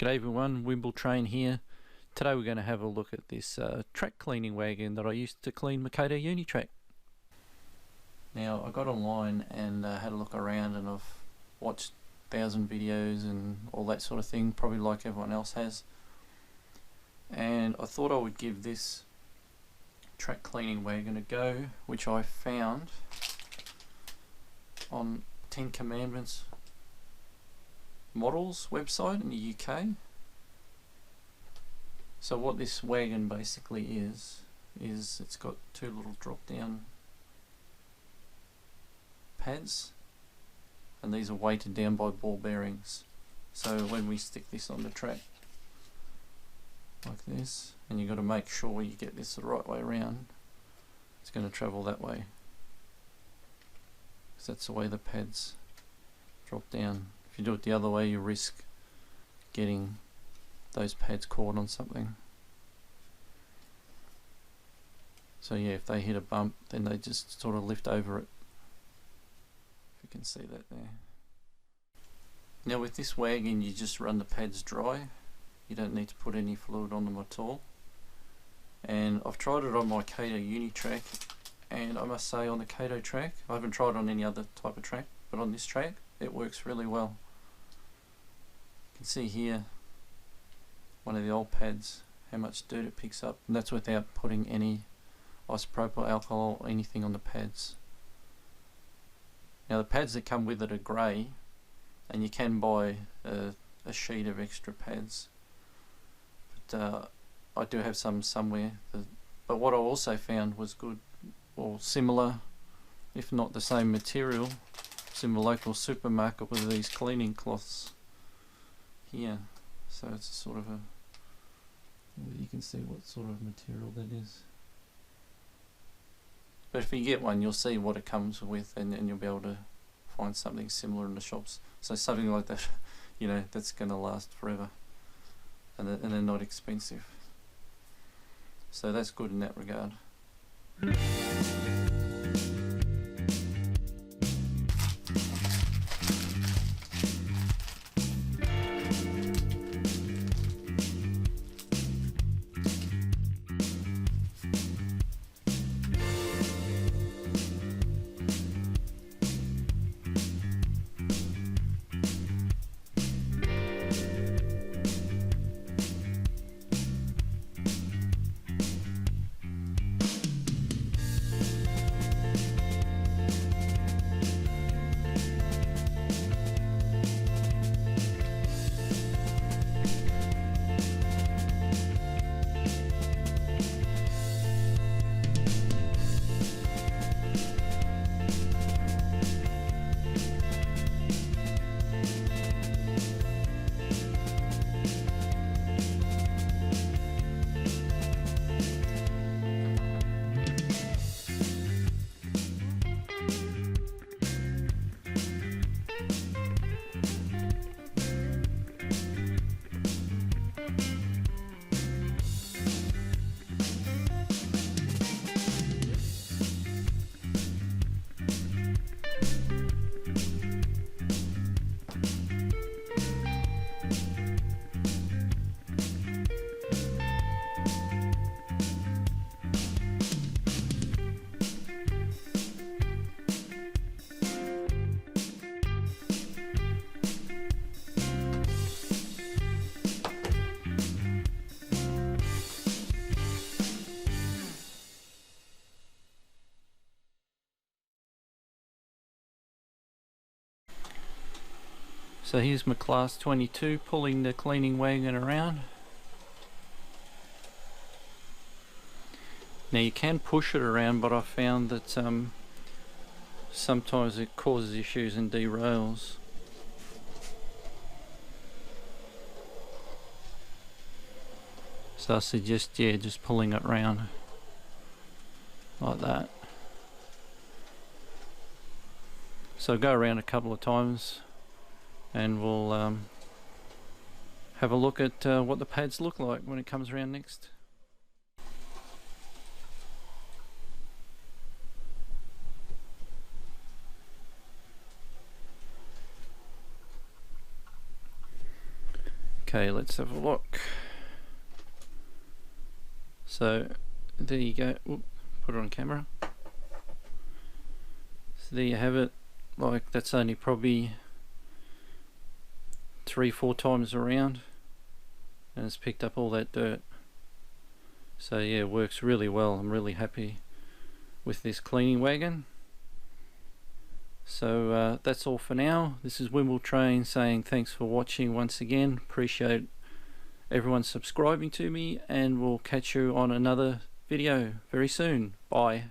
G'day everyone, Wimble Train here. Today we're going to have a look at this track cleaning wagon that I used to clean my Kato Unitrak. Now I got online and had a look around, and I've watched 1,000 videos and all that sort of thing, probably like everyone else has. And I thought I would give this track cleaning wagon a go, which I found on 10 Commandments Models website in the UK. So what this wagon basically is it's got two little drop down pads, and these are weighted down by ball bearings. So when we stick this on the track like this, and you've got to make sure you get this the right way around, it's going to travel that way, because that's the way the pads drop down. If you do it the other way, you risk getting those pads caught on something. So yeah, if they hit a bump, then they just sort of lift over it. If you can see that there. Now with this wagon, you just run the pads dry. You don't need to put any fluid on them at all. And I've tried it on my Kato Unitrak, and I must say on the Kato track, I haven't tried it on any other type of track, but on this track it works really well. You can see here one of the old pads, how much dirt it picks up, and that's without putting any isopropyl alcohol or anything on the pads. Now the pads that come with it are grey, and you can buy a sheet of extra pads, but I do have some somewhere. But what I also found was good, or similar, if not the same material, in the local supermarket with these cleaning cloths here. So it's a sort of a, you can see what sort of material that is. But if you get one, you'll see what it comes with, and you'll be able to find something similar in the shops. So something like that, you know, that's going to last forever, and they're not expensive. So that's good in that regard. So here's my class 22 pulling the cleaning wagon around. Now you can push it around, but I found that sometimes it causes issues and derails. So I suggest, yeah, just pulling it around like that. So go around a couple of times, and we'll have a look at what the pads look like when it comes around next. Okay, let's have a look. So there you go. Oop, put it on camera. So there you have it. Like, that's only probably 3-4 times around, and it's picked up all that dirt. So yeah, it works really well. I'm really happy with this cleaning wagon. So that's all for now. This is Wimble Train saying thanks for watching once again. Appreciate everyone subscribing to me, and we'll catch you on another video very soon. Bye.